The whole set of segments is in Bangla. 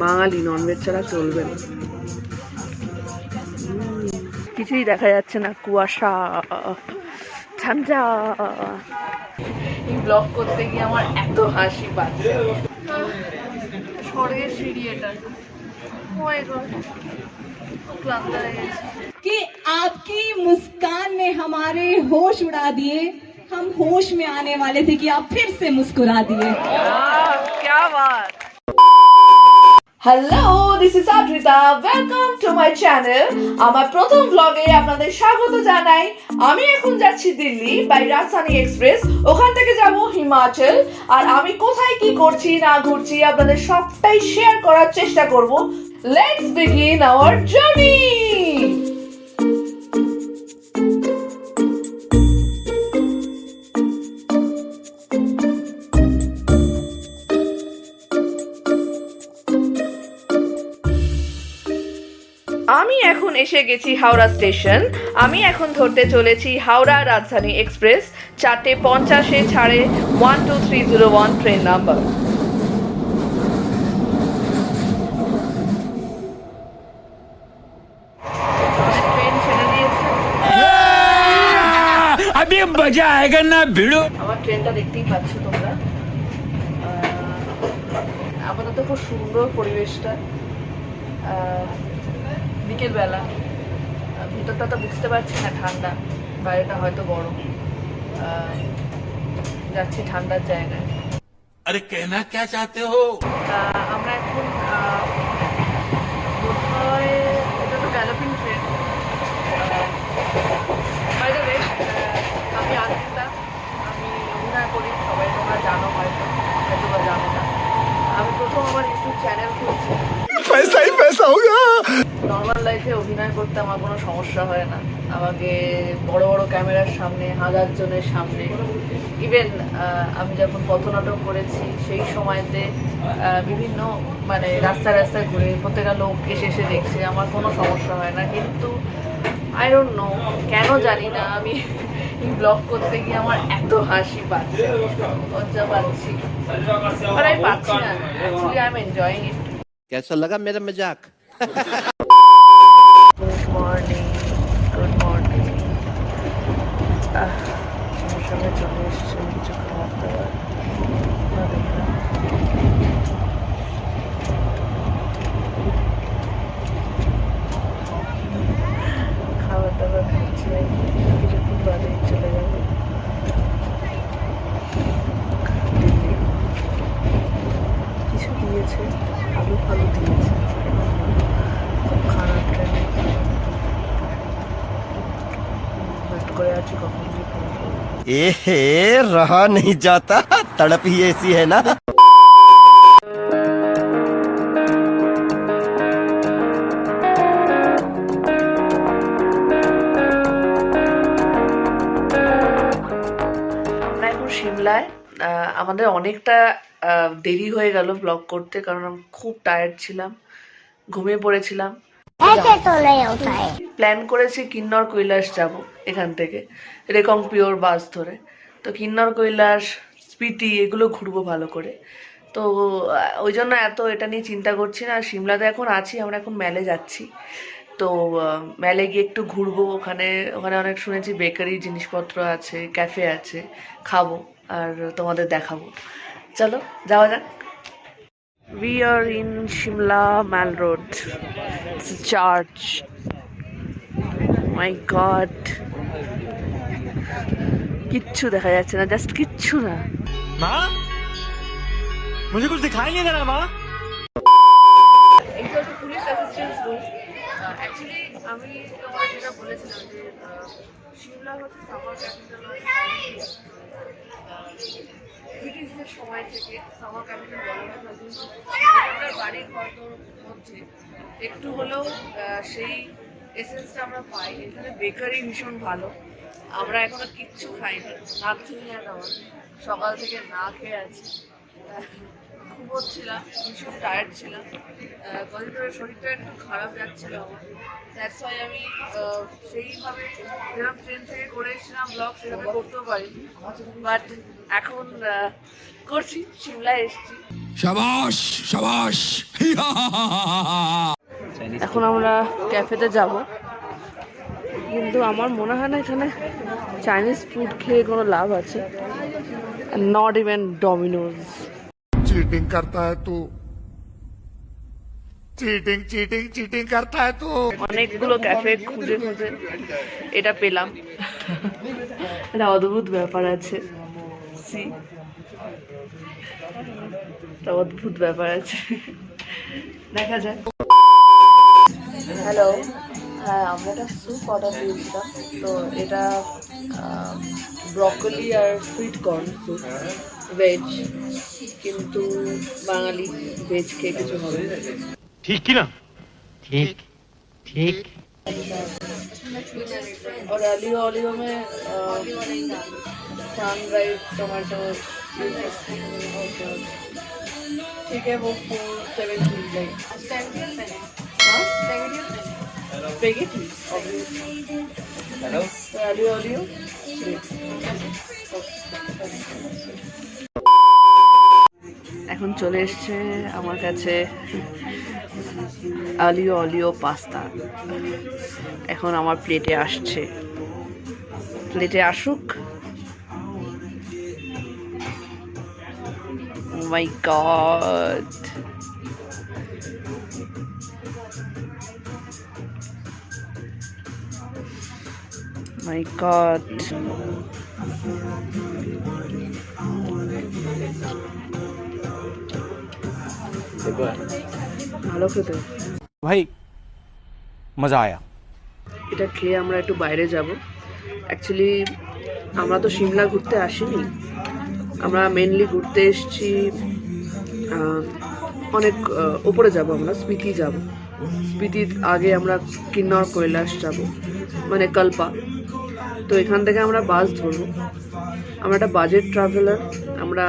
বাঙালি ননভেজ ছাড়া চলবে না। কিছুই দেখা যাচ্ছে না, কুয়াশা, ঠান্ডা। এই ব্লগ করতে গিয়ে আমার এত হাসি পাচ্ছে। স্বর্গের সিঁড়ি এটা। ক্লান্ত হয়ে গেছে। कि आपकी मुस्कान ने हमारे होश उड़ा दिए। हम होश में आने वाले थे कि आप फिर से मुस्कुरा दिए। क्या बात। Hello, this is Adrita, welcome to my channel. আমার প্রথম ব্লগে আপনাদের স্বাগত জানাই। আমি এখন যাচ্ছি দিল্লি বাই রাজধানী এক্সপ্রেস, ওখান থেকে যাব হিমাচল। আর আমি কোথায় কি করছি না ঘুরছি আপনাদের সবটাই শেয়ার করার চেষ্টা করব। Let's begin hour journey. আমি এখন এসে গেছি হাওড়া স্টেশন। আমি এখন ধরতে চলেছি হাওড়া রাজধানী এক্সপ্রেস। 4:50-এ ছাড়ে 12301 ট্রেন নাম্বার। ট্রেন ছেড়ে দিয়েছে। अभी मजा आएगा ना भिड़ो। আমার ট্রেনটা দেখতেই পাচ্ছ তোমরা। আপাতত খুব সুন্দর পরিবেশটা। বিকেলবেলা, ভিতরটা তো বুঝতে পারছি না, ঠান্ডা, বাইরেটা হয়তো গরম। যাচ্ছি ঠান্ডার জায়গায়। अरे कहना क्या चाहते हो? আমরা এখন বোধহয় এটা তো galloping train. By the way, আমি আদ্রিতা, আমি অভিনয় করি, সবাই তোমরা জানো হয়তো বা জানো না। আমি প্রথম আমার ইউটিউব চ্যানেল খুলছি। पैसा ही पैसा होगा। নর্মাল লাইফে অভিনয় করতে আমার কোনো সমস্যা হয় না। আমাকে বড় বড় ক্যামেরার সামনে, হাজার জনের সামনে, ইভেন আমি যখন পথনাটক করেছি সেই সময়তে বিভিন্ন মানে রাস্তায় রাস্তায় ঘুরে প্রত্যেকটা লোক এসে এসে দেখছে, আমার কোনো সমস্যা হয় না। কিন্তু আই ডোন্ট নো কেন জানি না, আমি ব্লগ করতে গিয়ে আমার এত হাসি পাচ্ছে, লজ্জা পাচ্ছি, আর আমি পাচ্ছি না। Actually I am enjoying it. कैसा लगा मेरा मजाक? Good morning, good morning. আমার সঙ্গে চলে এসছে কিছু খাবার দাবার। খাবার দাবার খাচ্ছি, কিছুক্ষণ বাদেই চলে যাবো দিল্লি। কিছু দিয়েছে, আলু ফালু দিয়েছে, খুব খারাপ ট্রেনে। ওয়েট করে আছি কখন কি পৌঁছবো। रहा नहीं जाता, तड़प ही ऐसी है ना। আমরা এখন সিমলায়। আমাদের অনেকটা দেরি হয়ে গেল ব্লগ করতে, কারণ আমি খুব টায়ার্ড ছিলাম, ঘুমিয়ে পড়েছিলাম। প্ল্যান করেছি কিন্নর কৈলাস যাব এখান থেকে, রেকং পিওর বাস ধরে। তো কিন্নর কৈলাস, স্পিতি এগুলো ঘুরবো ভালো করে। তো ওই জন্য এত এটা নিয়ে চিন্তা করছি না। সিমলাতে এখন আছি, আমরা এখন ম্যালে যাচ্ছি। তো ম্যালে গিয়ে একটু ঘুরবো। ওখানে অনেক শুনেছি বেকারি জিনিসপত্র আছে, ক্যাফে আছে, খাবো আর তোমাদের দেখাবো। চলো যাওয়া যাক। We are in Shimla Mall Road. It's a church. My God. কিচ্ছু দেখা যাচ্ছে না, জাস্ট কিচ্ছু না। माँ, मुझे कुछ दिखाई नहीं दे रहा माँ। এটা হচ্ছে পুলিশ অ্যাসিস্ট্যান্স রুম। অ্যাকচুয়ালি আমি তোমার যেটা বলেছিলাম যে সিমলা হচ্ছে সামার ক্যাপিটাল ব্রিটিশদের সময় থেকে সামার ক্যাপিটাল বলা হয়, কিন্তু এখানকার বাড়ির ঘরগুলোর মধ্যে একটু হলেও সেই এসেন্সটা আমরা পাই। এখানে বেকারি ভীষণ ভালো। আমরা এখনো কিচ্ছু খাইনি, রাত্রি আমার সকাল থেকে না খেয়ে আছি, ঘুমোচ্ছিলাম, ভীষণ টায়ার্ড ছিলাম। কদিন ধরে শরীরটা একটু খারাপ যাচ্ছিল আমার। দ্যাটস ওয়াই আমি সেইভাবে যেরকম ট্রেন থেকে করে এসেছিলাম ব্লগ সেভাবে করতেও পারিনি। বাট এখন করছি, সিমলায় এসেছি। शाबाश शाबाश এখন আমরা ক্যাফেতে যাব, কিন্তু আমার মনে হয় না এখানে চাইনিজ ফুড খেয়ে কোনো লাভ আছে। Not even Domino's. चीटिंग करता है तू चीटिंग चीटिंग चीटिंग करता है तू অনেকগুলো ক্যাফে খুঁজে খুঁজে এটা পেলাম। এটা অদ্ভুত ব্যাপার আছে, সি একটা অদ্ভুত ব্যাপার আছে, দেখা যায়। হ্যালো, হ্যাঁ আমরা একটা স্যুপ অর্ডার দিয়েছিলাম। তো এটা ব্রকলি আর সুইট কর্ন স্যুপ, ভেজ, কিন্তু বাঙালি ভেজ খেয়ে কিছু হবে না। ठीक की ना? ठीक ठीक और आलियो ऑलियो में सनराइज टोमेटो, ठीक है वो 470 लाइक स्पेगेटी ऑब्वियसली। हेलो आलियो ऑलियो এখন চলে এসছে আমার কাছে আলিও অলিও পাস্তা। এখন আমার প্লেটে আসছে, প্লেটে আসুক। ও মাই গড, মাই গড, ভালো খেতে। भाई मजा आया। এটা খেয়ে আমরা একটু বাইরে যাব। অ্যাকচুয়ালি আমরা তো সিমলা ঘুরতে আসিনি, আমরা মেনলি ঘুরতে এসেছি অনেক উপরে যাব, আমরা স্পিতি যাব। স্পিতির আগে আমরা কিন্নর কৈলাস যাব, মানে কল্পা। তো এখান থেকে আমরা বাস ধরবো। আমরা একটা বাজেট ট্রাভেলার, আমরা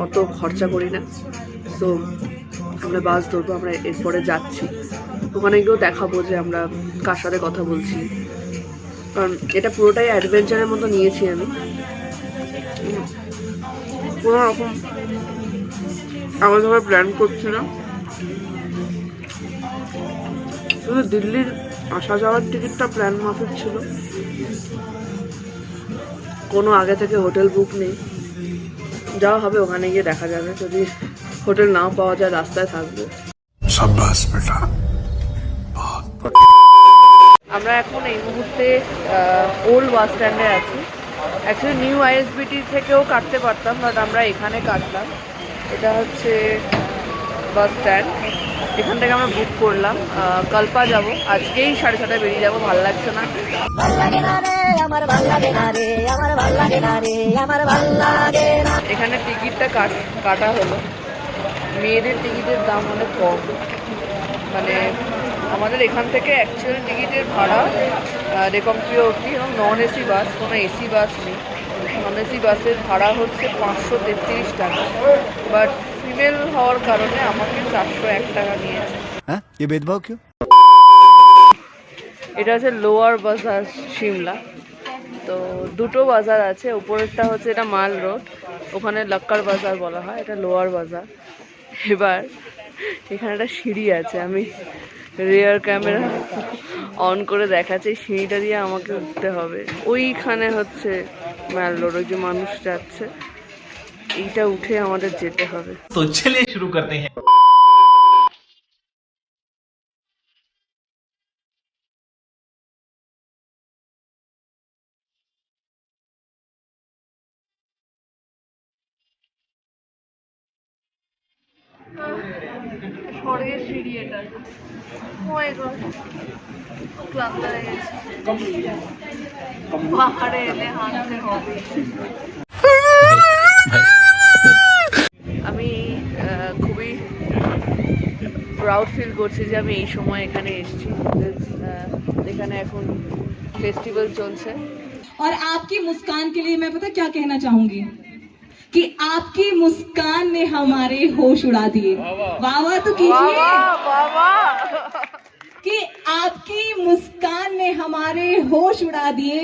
অত খরচা করি না। তো আমরা বাস ধরবো, আমরা এরপরে যাচ্ছি। ওখানে গিয়েও দেখাবো যে আমরা কার সাথে কথা বলছি, কারণ এটা পুরোটাই অ্যাডভেঞ্চারের মতো নিয়েছি আমি। কোনো রকম আলাদাভাবে প্ল্যান করছি না। শুধু দিল্লির আসা যাওয়ার টিকিটটা প্ল্যান মাফিক ছিল, কোনো আগে থেকে হোটেল বুক নেই। যাওয়া হবে, ওখানে গিয়ে দেখা যাবে। যদি হোটেল নাও পাওয়া যায় রাস্তায় থাকবো। शाबाश बेटा আমরা এখন এই মুহূর্তে ওল্ড বাস স্ট্যান্ডে আছি। অ্যাকচুয়ালি নিউ আইএসবিটি থেকেও কাটতে পারতাম, বাট আমরা এখানে কাটলাম। এটা হচ্ছে বাস স্ট্যান্ড, এখান থেকে আমরা বুক করলাম। কল্পা যাব, আজকেই 6:30 বেরিয়ে যাবো, ভালো লাগছে না। এখানে টিকিটটা কাটা হলো। মেয়েদের টিকিটের দাম অনেক কম, মানে আমাদের এখান থেকে অ্যাকচুয়ালি টিকিটের ভাড়া রেকমপ্রিয় অবধি, এবং নন এসি বাস, কোনো এসি বাস নেই। নন এসি বাসের ভাড়া হচ্ছে 533 টাকা, বাট ফিমেল হওয়ার কারণে আমাকে 401 টাকা নিয়েছে। हाँ? ये भेदभाव क्यों? এটা হচ্ছে লোয়ার বাজার সিমলা। তো দুটো বাজার আছে, উপরেরটা হচ্ছে এটা মাল রোড, ওখানে লক্কার বাজার বলা হয়, এটা লোয়ার বাজার। এবার এখানে একটা সিঁড়ি আছে, আমি রিয়ার ক্যামেরা অন করে দেখাচ্ছি। এই সিঁড়িটা দিয়ে আমাকে উঠতে হবে, ওইখানে হচ্ছে মাল রোড, ওই যে মানুষ যাচ্ছে, এইটা উঠে আমাদের যেতে হবে। तो चलिए शुरू करते हैं। স্বর্গের সিঁড়ি এটা। ও মাই গড, ক্লান্ত হয়ে গেছে। পাহাড়ে এলে হাঁটতে হবে। আমি খুবই প্রাউড ফিল করছি যে আমি এই সময় এখানে এসেছি, এখানে এখন ফেস্টিভ্যাল চলছে। और आपकी मुस्कान के लिए मैं पता क्या कहना चाहूंगी कि आपकी मुस्कान ने हमारे होश उड़ा दिए। वाह वाह तो कीजिए বাবা, कि आपकी मुस्कान ने हमारे होश उड़ा दिए।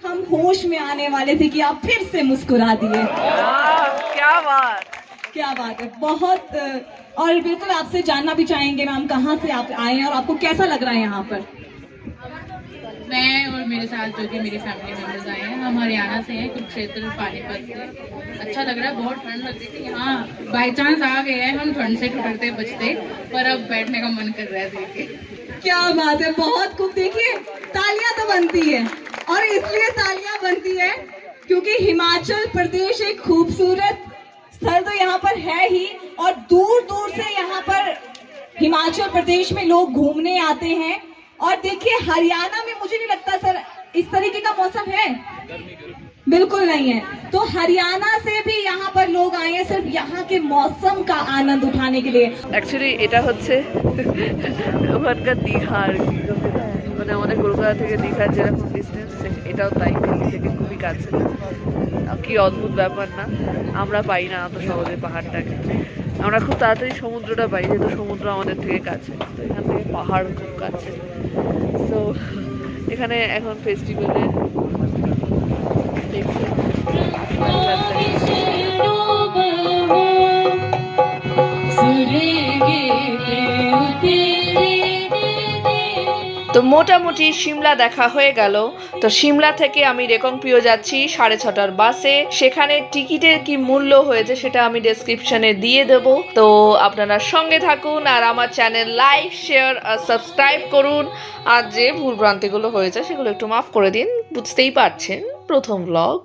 हम होश में आने वाले थे कि आप फिर से मुस्कुरा दिए। क्या बात है, बहुत और बिल्कुल आपसे जानना भी चाहेंगे मैम, कहाँ से आप आए हैं और आपको कैसा लग रहा है यहाँ पर? मैं और मेरे साथ जो कि मेरी फैमिली मेम्बर्स आए हैं, हम हरियाणा से हैं, कुरुक्षेत्र पानीपत से। अच्छा लग रहा है, बहुत ठंड लग रही थी यहाँ, बाई चांस आ गए हैं हम ठंड से ठुकरते बचते, पर अब बैठने का मन कर रहा है देख के। क्या बात है, बहुत खूब। देखिए तालियां तो बनती है, और इसलिए तालियां बनती है क्योंकि हिमाचल प्रदेश एक खूबसूरत स्थल तो यहाँ पर है ही, और दूर दूर से यहाँ पर हिमाचल प्रदेश में लोग घूमने आते हैं। और देखिए हरियाणा में मुझे नहीं लगता सर इस तरीके का मौसम है, बिल्कुल नहीं है। तो हरियाणा से भी यहाँ पर लोग आए हैं सिर्फ यहाँ के मौसम का आनंद उठाने के लिए। অ্যাকচুয়ালি এটা হচ্ছে ওখানকার দীঘা আর কি, মানে আমাদের কলকাতা থেকে দীঘার যেরকম ডিস্টেন্স এটাও তাই, দিল্লি থেকে খুবই কাছে। কি অদ্ভুত ব্যাপার না, আমরা পাই না অত সহজে পাহাড়টাকে, আমরা খুব তাড়াতাড়ি সমুদ্রটা পাই যেহেতু সমুদ্র আমাদের থেকে কাছে, তো এখান থেকে পাহাড় খুব কাছে। তো এখানে এখন ফেস্টিভ্যালে দেখছি তো মোটামুটি সিমলা দেখা হয়ে গেল। তো সিমলা থেকে আমি রেকংপিও যাচ্ছি 6:30টার বাসে। সেখানে টিকিটের কি মূল্য হয়েছে সেটা আমি ডেসক্রিপশনে দিয়ে দেব, তো আপনারা সঙ্গে থাকুন আর আমার চ্যানেল লাইক শেয়ার আর সাবস্ক্রাইব করুন। আর যে ভুলভ্রান্তিগুলো হয়েছে সেগুলো একটু মাফ করে দিন, বুঝতেই পারছেন প্রথম ব্লগ।